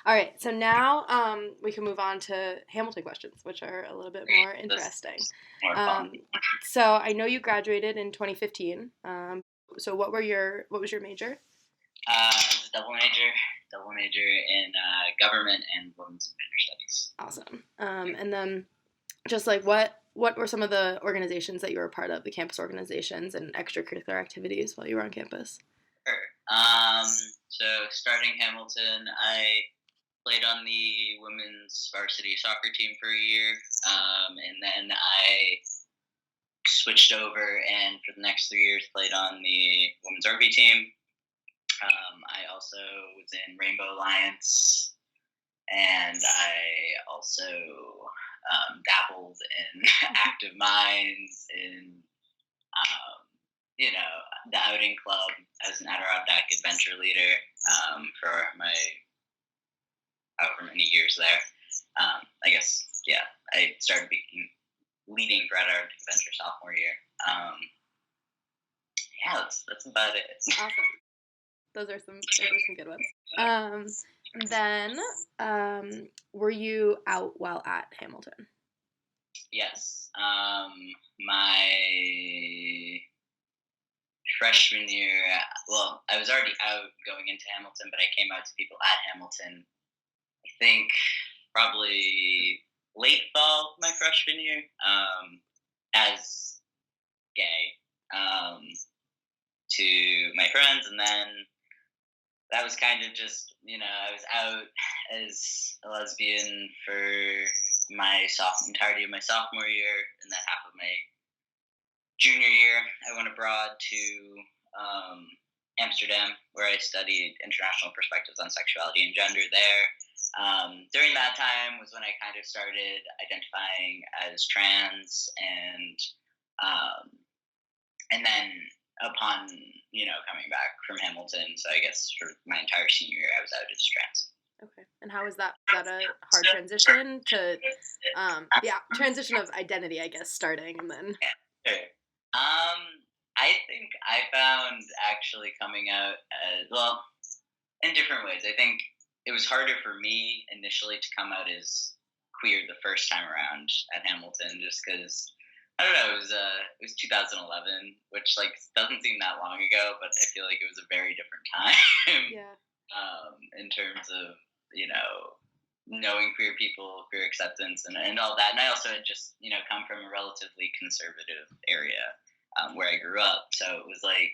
All right, so now we can move on to Hamilton questions, which are a little bit more interesting. This more fun. Um, so I know you graduated in 2015. So what was your major? It's a double major in government and women's and gender studies. Awesome. And then just like what were some of the organizations that you were a part of, the campus organizations and extracurricular activities while you were on campus? Sure. So starting Hamilton, I played on the women's varsity soccer team for a year, and then I switched over and for the next 3 years played on the women's rugby team. I also was in Rainbow Alliance, and I also dabbled in Active Minds, in um, the outing club as an Adirondack adventure leader for my however many years there. I guess, yeah, I started leading for Adirondack Adventure sophomore year. Yeah, that's about it. Awesome. Those are some good ones. Then were you out while at Hamilton? Yes. My freshman year, well, I was already out going into Hamilton, but I came out to people at Hamilton, I think probably late fall my freshman year, as gay, to my friends. And then that was kind of just, I was out as a lesbian for my entirety of my sophomore year, and then half of my junior year. I went abroad to Amsterdam, where I studied international perspectives on sexuality and gender there. During that time was when I kind of started identifying as trans, and then upon coming back from Hamilton, so I guess for my entire senior year, I was out as trans. Okay. And how was that? Was that a hard transition to, transition of identity, I guess, starting and then. Yeah, sure. I think I found actually coming out as well in different ways. I think it was harder for me initially to come out as queer the first time around at Hamilton, just because I don't know. It was 2011, which like doesn't seem that long ago, but I feel like it was a very different time. Yeah. In terms of knowing queer people, queer acceptance, and all that. And I also had just come from a relatively conservative area where I grew up, so it was like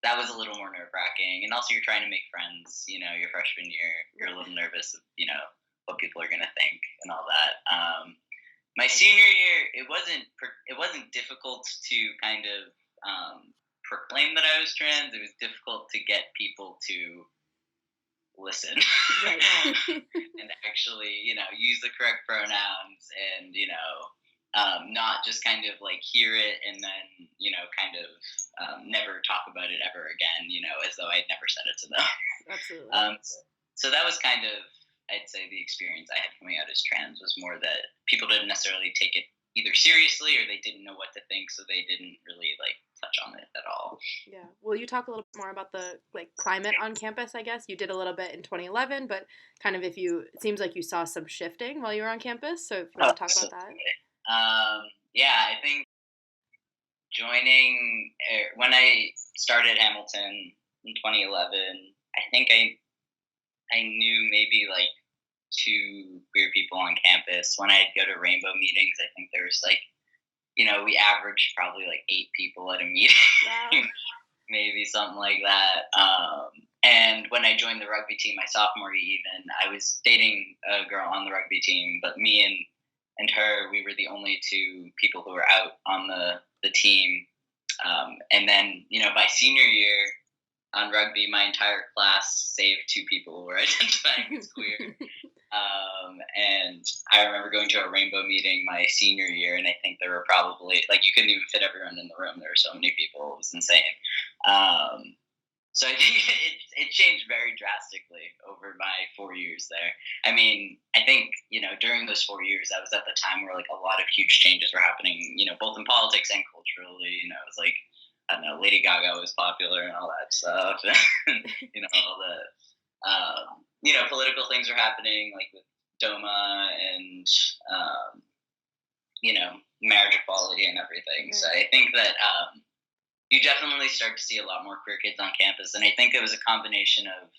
that was a little more nerve wracking. And also, you're trying to make friends. Your freshman year, you're a little nervous of what people are gonna think and all that. My senior year, it wasn't difficult to kind of proclaim that I was trans. It was difficult to get people to listen Right. and actually use the correct pronouns, and not just kind of like hear it and then kind of never talk about it ever again, as though I'd never said it to them. Absolutely. So that was kind of, I'd say, the experience I had coming out as trans was more that people didn't necessarily take it either seriously or they didn't know what to think, so they didn't really like touch on it at all. Yeah. Will you talk a little bit more about the climate on campus, I guess? You did a little bit in 2011, but kind of it seems like you saw some shifting while you were on campus, so if you want to talk about that. Yeah, I think when I started Hamilton in 2011, I think I knew maybe like 2 queer people on campus. When I'd go to Rainbow meetings, I think there was like, we averaged probably like 8 people at a meeting. Wow. Maybe something like that. And when I joined the rugby team my sophomore year, even I was dating a girl on the rugby team, but me and her, we were the only 2 people who were out on the team. And then by senior year on rugby, my entire class, save 2 people who were identifying as queer. And I remember going to a Rainbow meeting my senior year, and I think there were probably you couldn't even fit everyone in the room. There were so many people; it was insane. So I think it changed very drastically over my 4 years there. I mean, I think during those 4 years, that was at the time where a lot of huge changes were happening. Both in politics and culturally. It was like, I don't know, Lady Gaga was popular and all that stuff, and all the political things are happening, like with DOMA and um, marriage equality and everything. So Right. I think that you definitely start to see a lot more queer kids on campus, and I think it was a combination of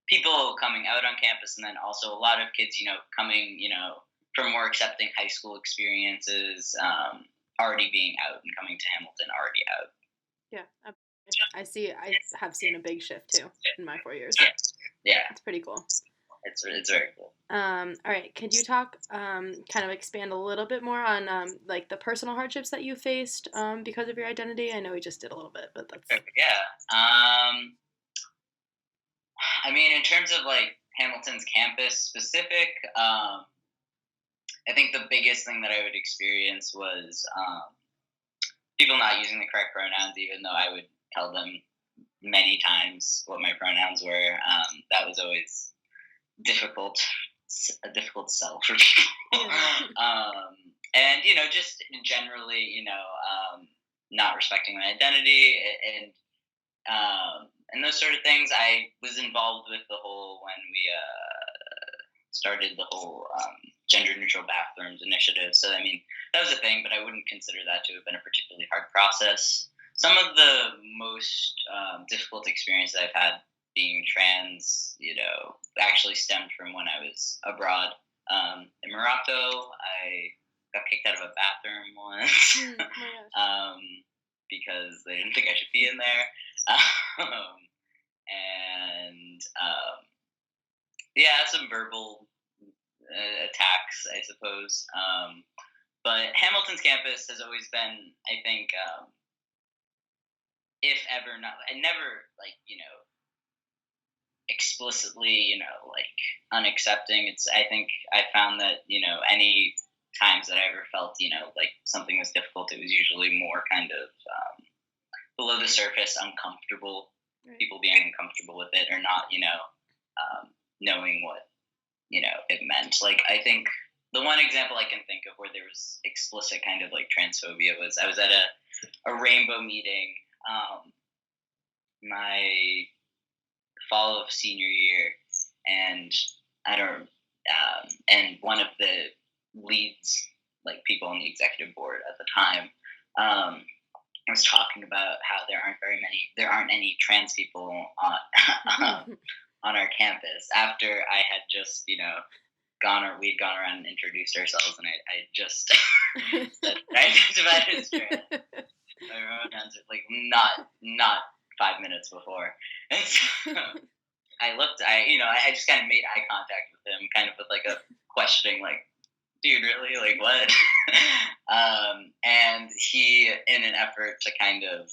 people coming out on campus, and then also a lot of kids, coming, from more accepting high school experiences, already being out and coming to Hamilton already out. Yeah. I have seen a big shift too in my 4 years. Yeah, yeah, It's pretty cool. it's very cool. All right. Could you talk, kind of expand a little bit more on, like the personal hardships that you faced, because of your identity? I know we just did a little bit, but that's Yeah. I mean, in terms of like Hamilton's campus specific, I think the biggest thing that I would experience was people not using the correct pronouns, even though I would tell them many times what my pronouns were. That was always difficult, a difficult sell for people. And just generally, not respecting my identity and those sort of things. I was involved with the whole when we started the whole gender neutral bathrooms initiative. So I mean, that was a thing, but I wouldn't consider that to have been a particularly hard process. Some of the most difficult experience that I've had being trans, actually stemmed from when I was abroad in Morocco. I got kicked out of a bathroom once because they didn't think I should be in there. And some verbal attacks, I suppose. But Hamilton's campus has always been, I think, if ever not, I never explicitly, unaccepting. I think I found that, any times that I ever felt, something was difficult, it was usually more kind of below the surface, uncomfortable, right. people being uncomfortable with it or not, knowing what, it meant. Like, I think the one example I can think of where there was explicit kind of like transphobia was I was at a rainbow meeting my fall of senior year, and I don't, and one of the leads, like people on the executive board at the time, was talking about how there aren't any trans people on our campus. After I had just, we'd gone around and introduced ourselves, and I just said I identified as trans. My pronouns are like not 5 minutes before, and so I just kind of made eye contact with him, kind of with like a questioning, like, dude, really? Like, what? And he, in an effort to kind of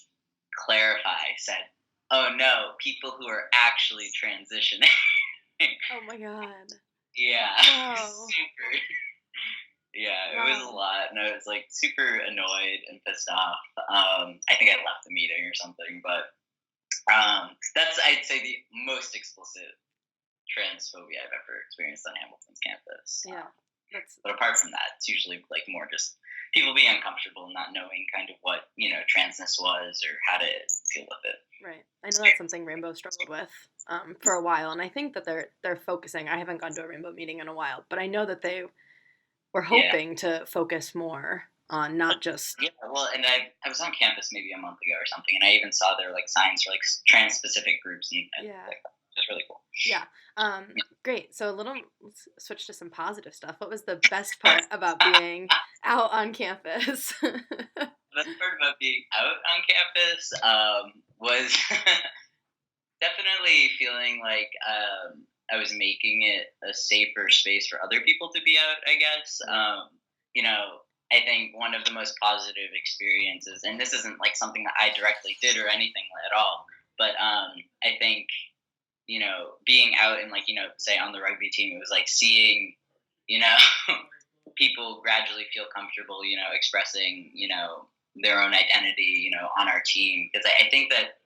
clarify, said, oh no, people who are actually transitioning. Oh my god. Yeah. Whoa. Super. Yeah, Wow. it was a lot, and I was like super annoyed and pissed off. I think I left the meeting or something, but that's, I'd say, the most explicit transphobia I've ever experienced on Hamilton's campus. Yeah. But apart from that, it's usually like more just people being uncomfortable and not knowing kind of what transness was or how to deal with it. Right. I know that's something Rainbow struggled with for a while, and I think that they're focusing. I haven't gone to a Rainbow meeting in a while, but I know that they were hoping to focus more on not just. Yeah, well, and I was on campus maybe a month ago or something, and I even saw their like signs for like trans specific groups and Yeah. like, it was really cool. Yeah. Great. So let's switch to some positive stuff. What was the best part about being out on campus? The best part about being out on campus was definitely feeling like I was making it a safer space for other people to be out, I guess. I think one of the most positive experiences, and this isn't like something that I directly did or anything at all, but I think, being out and like, say on the rugby team, it was like seeing, people gradually feel comfortable, expressing, their own identity, on our team. Because I think that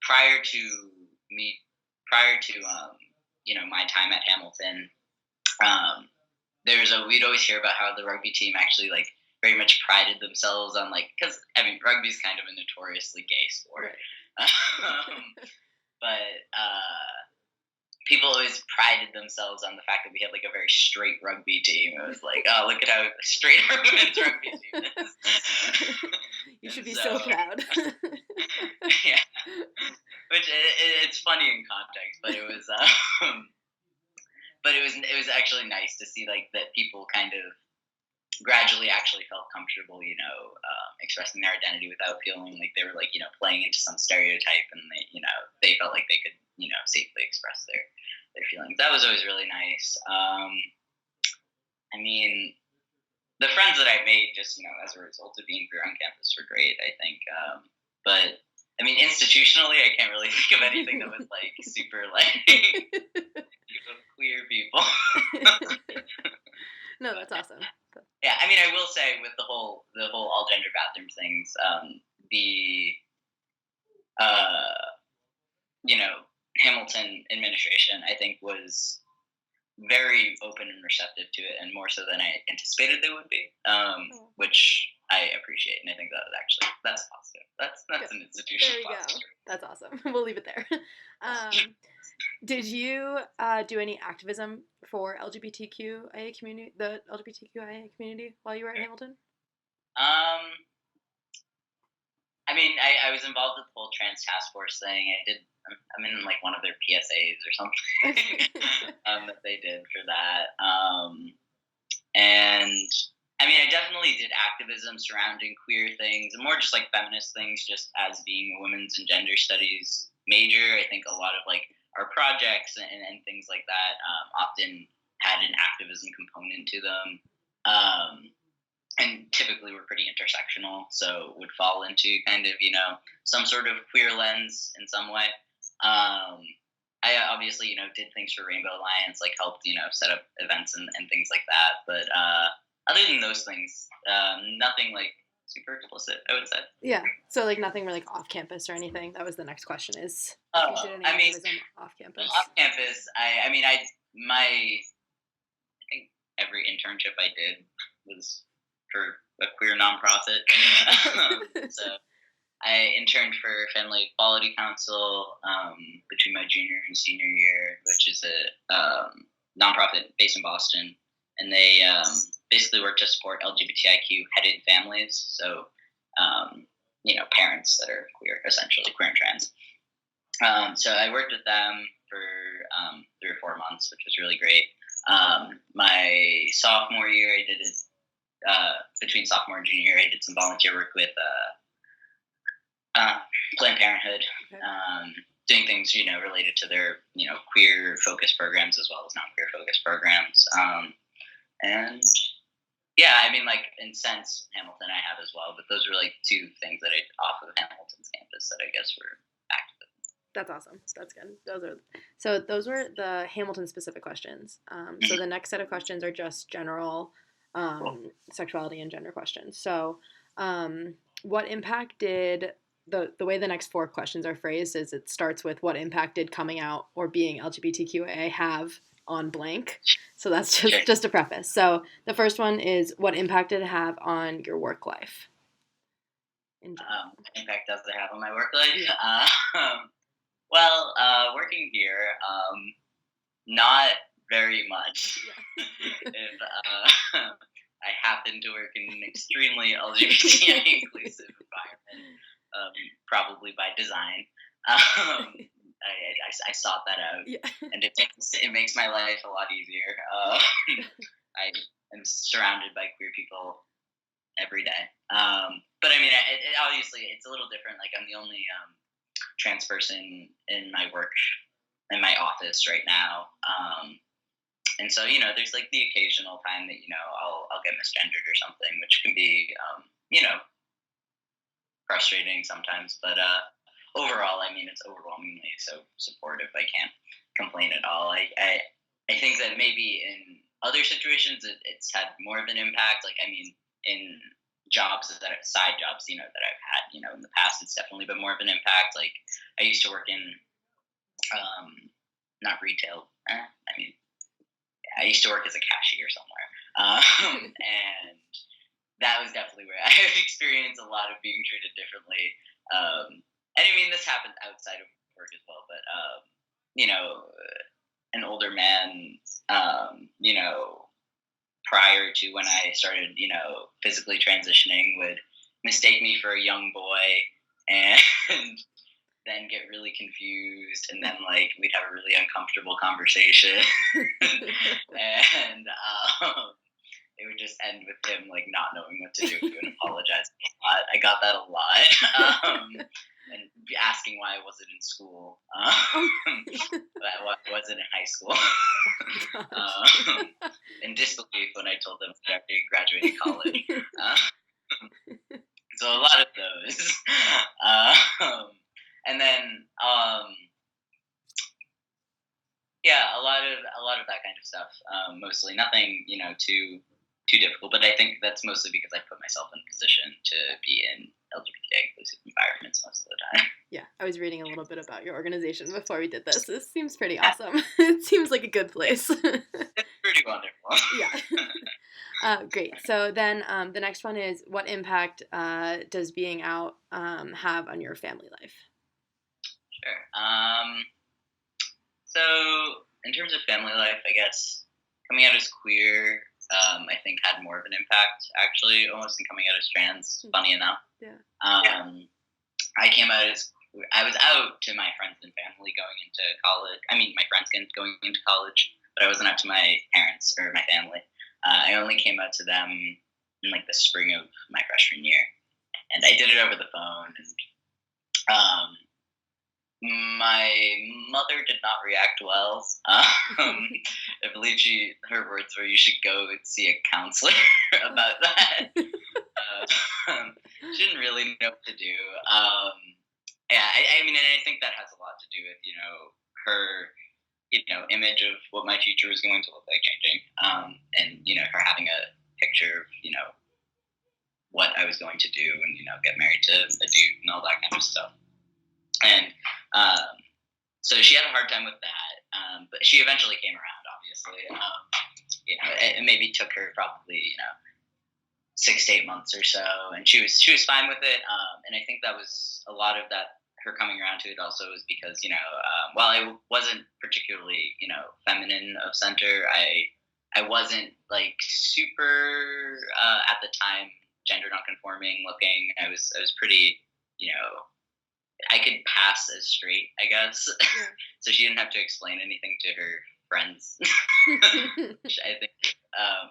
prior to my time at Hamilton, we'd always hear about how the rugby team actually like very much prided themselves on like, because I mean rugby's kind of a notoriously gay sport, Right. but people always prided themselves on the fact that we had like a very straight rugby team. It was like, oh, look at how straight our women's rugby team is. You should be so proud. Yeah, which it's funny in context, but it was actually nice to see like that people kind of gradually actually felt comfortable, expressing their identity without feeling like they were like, playing into some stereotype, and they felt like they could, safely express their feelings. That was always really nice. I mean, the friends that I made just, as a result of being queer on campus were great, I think. But I mean, institutionally, I can't really think of anything that was like super like queer people. No, that's awesome. Yeah, I mean, I will say with the whole all gender bathrooms things, the Hamilton administration, I think, was very open and receptive to it, and more so than I anticipated they would be, which I appreciate, and I think that's positive. That's an institution. There you positive. Go. That's awesome. We'll leave it there. Did you do any activism for the LGBTQIA community while you were at Hamilton? I mean, I was involved with the whole trans task force thing. I'm in like one of their PSAs or something that they did for that. And I mean, I definitely did activism surrounding queer things and more just like feminist things, just as being a women's and gender studies major. I think a lot of like our projects and things like that often had an activism component to them. And typically we're pretty intersectional, so would fall into kind of, some sort of queer lens in some way. I obviously, did things for Rainbow Alliance, like helped, set up events and things like that. But other than those things, nothing like super explicit, I would say. Yeah. So like nothing really like off campus or anything. That was the next question is you did any activism off campus? Off campus, I think every internship I did was for a queer nonprofit. So I interned for Family Equality Council between my junior and senior year, which is a nonprofit based in Boston, and they basically work to support LGBTIQ headed families. So, parents that are queer, essentially queer and trans. So I worked with them for 3 or 4 months, which was really great. My sophomore year, I did it. Between sophomore and junior year, I did some volunteer work with Planned Parenthood, doing things related to their queer focused programs as well as non-queer focused programs. And yeah, I mean, like in sense, Hamilton I have as well, but those were like 2 things that I did off of Hamilton's campus that I guess were active. That's awesome. That's good. Those were the Hamilton specific questions. So the next set of questions are just general sexuality and gender questions. So what impact did the way the next 4 questions are phrased is it starts with what impact did coming out or being LGBTQIA have on blank. So that's just a preface. So the first one is what impact did it have on your work life? What impact does it have on my work life? Yeah. Well, working here, not very much. Yeah. If I happen to work in an extremely LGBTI inclusive environment, probably by design. I sought that out, yeah. And it makes my life a lot easier. I am surrounded by queer people every day. But I mean, obviously it's a little different. Like I'm the only trans person in my office right now. And so, there's like the occasional time that, I'll get misgendered or something, which can be, frustrating sometimes. But overall, I mean, it's overwhelmingly so supportive. I can't complain at all. I think that maybe in other situations, it's had more of an impact. Like, I mean, in side jobs, that I've had, in the past, it's definitely been more of an impact. Like, I used to work in, not retail. I used to work as a cashier somewhere, and that was definitely where I experienced a lot of being treated differently. And I mean, this happened outside of work as well, but an older man, you know, prior to when I started, you know, physically transitioning would mistake me for a young boy and then get really confused and then like we'd have a really uncomfortable conversation and it would just end with him like not knowing what to do and apologizing a lot. I got that a lot. And asking why I wasn't in school. But I wasn't in high school. In disbelief when I told them after graduating college. So a lot of those. And then yeah, a lot of that kind of stuff. Mostly nothing, you know, too difficult. But I think that's mostly because I put myself in a position to be in LGBTQIA inclusive environments most of the time. Yeah, I was reading a little bit about your organization before we did this. This seems pretty awesome. It seems like a good place. It's pretty wonderful. Yeah. Great. So then the next one is, what impact does being out have on your family life? Sure. So in terms of family life, I guess coming out as queer, I think had more of an impact actually, almost than coming out as trans. Funny enough. Yeah. I came out as I was out to my friends and family going into college. I mean, my friends going into college, but I wasn't out to my parents or my family. I only came out to them in like the spring of my freshman year, and I did it over the phone. And my mother did not react well. I believe her words were, "You should go and see a counselor about that." She didn't really know what to do. Yeah, I mean, and I think that has a lot to do with, you know, her, you know, image of what my future was going to look like changing, and you know, her having a picture of, you know, what I was going to do, and you know, get married to a dude and all that kind of stuff. And so she had a hard time with that, but she eventually came around. Obviously, you know, it maybe took her probably, you know, 6 to 8 months or so, and she was fine with it. And I think that was a lot of that. Her coming around to it also was because, you know, while I wasn't particularly, you know, feminine of center, I wasn't like super at the time gender nonconforming looking. I was pretty, you know, I could pass as straight, I guess. Yeah. So she didn't have to explain anything to her friends, which I think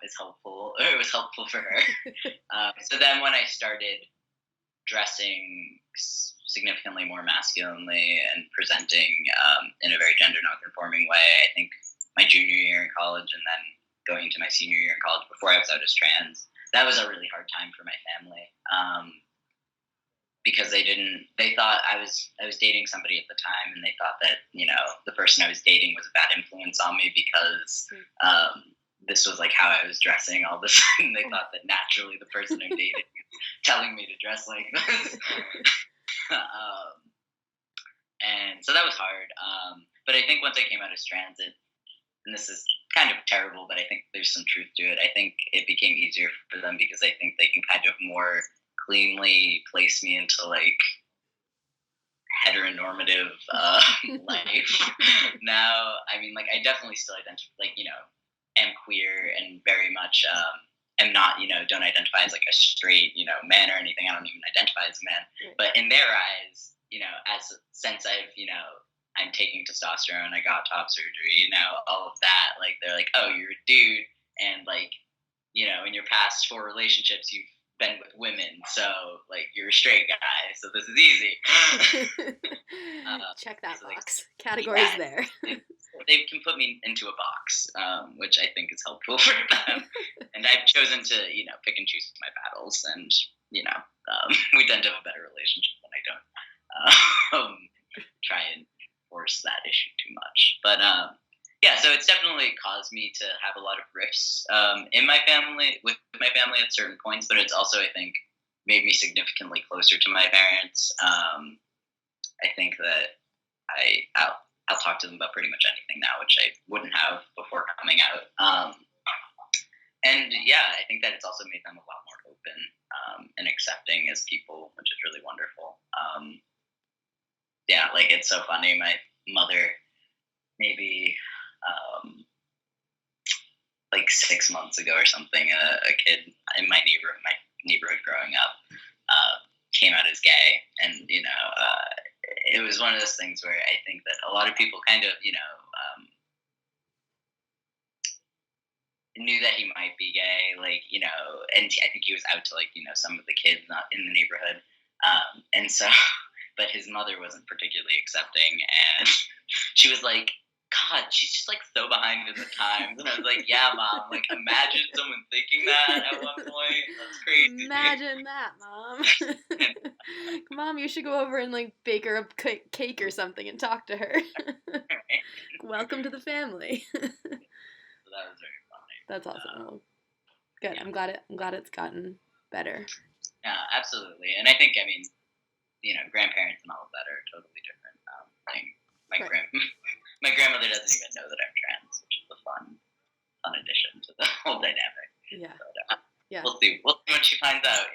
is helpful. Or it was helpful for her. So then when I started dressing significantly more masculinely and presenting in a very gender nonconforming way, I think my junior year in college and then going into my senior year in college before I was out as trans, that was a really hard time for my family. Because they thought I was dating somebody at the time, and they thought that, you know, the person I was dating was a bad influence on me because this was like how I was dressing all the time. They thought that naturally the person I'm dating is telling me to dress like this. And so that was hard. But I think once I came out as trans, and this is kind of terrible, but I think there's some truth to it. I think it became easier for them because I think they can kind of more cleanly place me into like heteronormative life. Now, I mean, like I definitely still identify, like, you know, am queer and very much am not, you know, don't identify as like a straight, you know, man or anything. I don't even identify as a man. But in their eyes, you know, since I've, you know, I'm taking testosterone, I got top surgery, you know, all of that, like they're like, oh, you're a dude, and like, you know, in your past 4 relationships, you've been with women, so like you're a straight guy, so this is easy. Check that box. Categories there. They can put me into a box, which I think is helpful for them. And I've chosen to, you know, pick and choose my battles, and you know, we tend to have a better relationship when I don't try and force that issue too much. But yeah, so it's definitely caused me to have a lot of rifts in my family, with my family at certain points, but it's also, I think, made me significantly closer to my parents. I think that I'll talk to them about pretty much anything now, which I wouldn't have before coming out. And yeah, I think that it's also made them a lot more open and accepting as people, which is really wonderful. Yeah, like it's so funny. My mother, maybe like 6 months ago or something, a kid in my neighborhood growing up came out as gay, and it was one of those things where I think that a lot of people kind of knew that he might be gay, and I think he was out to some of the kids not in the neighborhood, and so, but his mother wasn't particularly accepting, and she was like, God, she's just so behind in the times. And I was like, yeah, Mom, imagine someone thinking that at one point. That's crazy. Imagine that, Mom. Mom, you should go over and bake her a cake or something and talk to her. Welcome to the family. So that was very funny. That's awesome. Good. Yeah. I'm glad it's gotten better. Yeah, absolutely. And I think, grandparents and all of that are totally different thing. My grandmother doesn't even know that I'm trans, which is a fun addition to the whole dynamic. Yeah. But, yeah. We'll see when she finds out.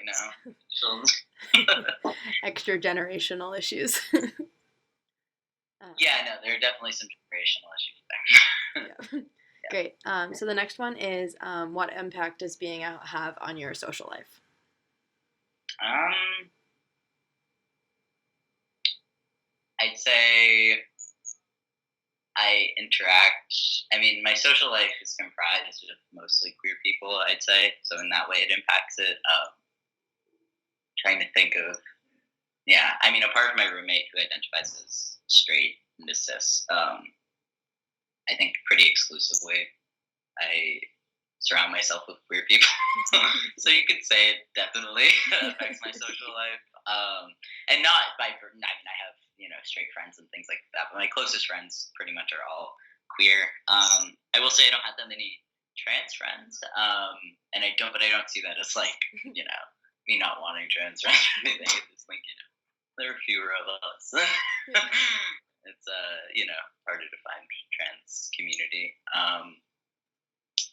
Extra generational issues. Yeah, no, there are definitely some generational issues there. Yeah. Great. So the next one is, what impact does being out have on your social life? I'd say I interact. My social life is comprised of mostly queer people, I'd say. So in that way, it impacts it. Trying to think of, apart from my roommate who identifies as straight and is cis, I think pretty exclusively, I surround myself with queer people. So you could say it definitely affects my social life. And not by, I have, straight friends and things like that, but my closest friends pretty much are all queer. I will say I don't have that many trans friends. And I don't see that as me not wanting trans friends or anything. It's just there are fewer of us. It's harder to find trans community.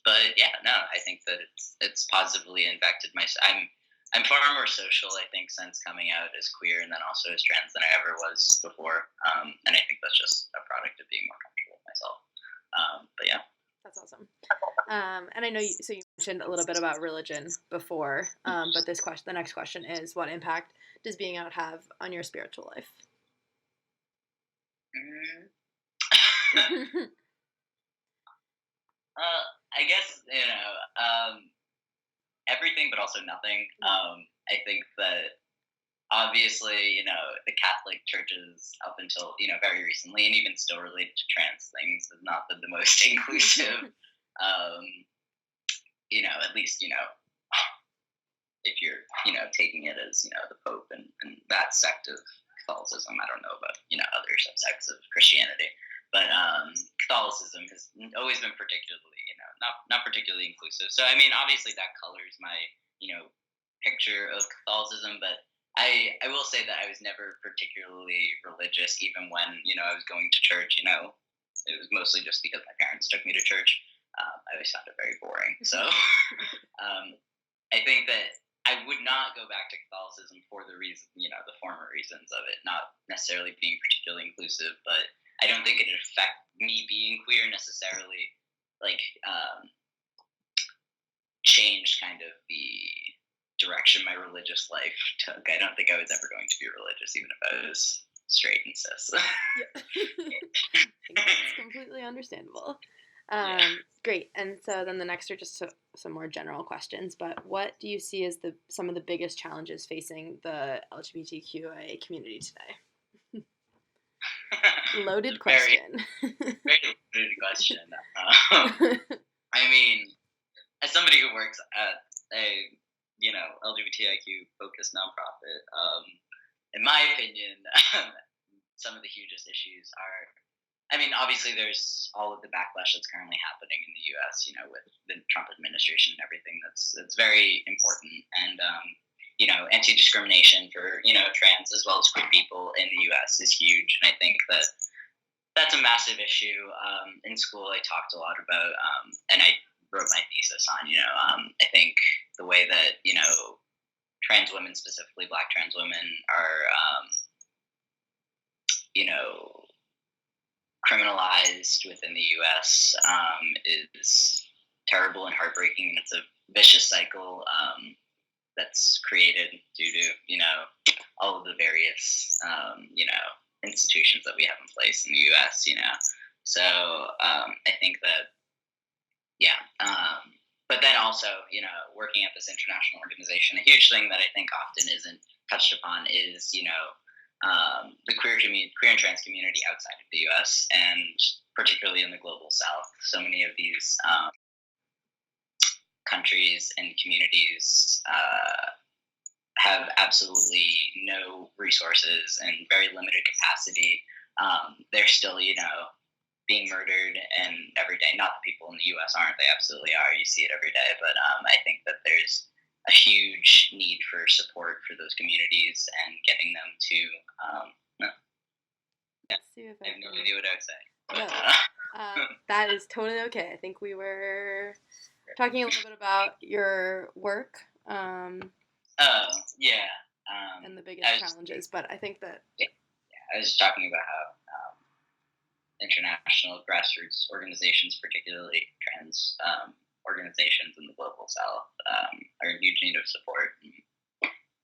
But yeah, no, I think that it's positively impacted my. I'm far more social, I think, since coming out as queer and then also as trans than I ever was before. And I think that's just a product of being more comfortable with myself. But yeah. That's awesome. And I know you mentioned a little bit about religion before, but the next question is, what impact does being out have on your spiritual life? I guess, everything, but also nothing. I think that obviously, the Catholic churches up until, very recently, and even still related to trans things, has not been the most inclusive. At least, if you're, taking it as, the Pope and that sect of Catholicism. I don't know about, other subsects of Christianity. But Catholicism has always been particularly, not particularly inclusive. So, obviously that colors my, picture of Catholicism. But I will say that I was never particularly religious, even when, I was going to church. It was mostly just because my parents took me to church. I always found it very boring. So I think that I would not go back to Catholicism for the reason, the former reasons of it not necessarily being particularly inclusive, but I don't think it'd affect me being queer necessarily, change kind of the direction my religious life took. I don't think I was ever going to be religious, even if I was straight and cis. It's completely understandable. Great. And so then the next are just some more general questions, but what do you see as some of the biggest challenges facing the LGBTQIA community today? Loaded question. Very loaded question. As somebody who works at a, LGBTIQ focused nonprofit, in my opinion, some of the hugest issues are, obviously there's all of the backlash that's currently happening in the U.S., with the Trump administration and everything. That's very important. And, anti-discrimination for, trans as well as queer people in the U.S. is huge. And I think that's a massive issue. In school, I talked a lot about, and I wrote my thesis on, I think the way that, trans women, specifically Black trans women, are, criminalized within the U.S. Is terrible and heartbreaking, and it's a vicious cycle that's created due to all of the various institutions that we have in place in the U.S. So I think that yeah. But then also, working at this international organization, a huge thing that I think often isn't touched upon is, the queer and trans community outside of the U.S. and particularly in the global South. So many of these countries and communities have absolutely no resources and very limited capacity. They're still, being murdered and every day. Not that people in the U.S. aren't; they absolutely are. You see it every day. But I think that there's a huge need for support for those communities and getting them to. I have no idea what I would say. No, that is totally okay. I think we were talking a little bit about your work. Yeah. And the biggest challenges, but I think that. Yeah, I was talking about how international grassroots organizations, particularly trans organizations in the global South, are in huge need of support.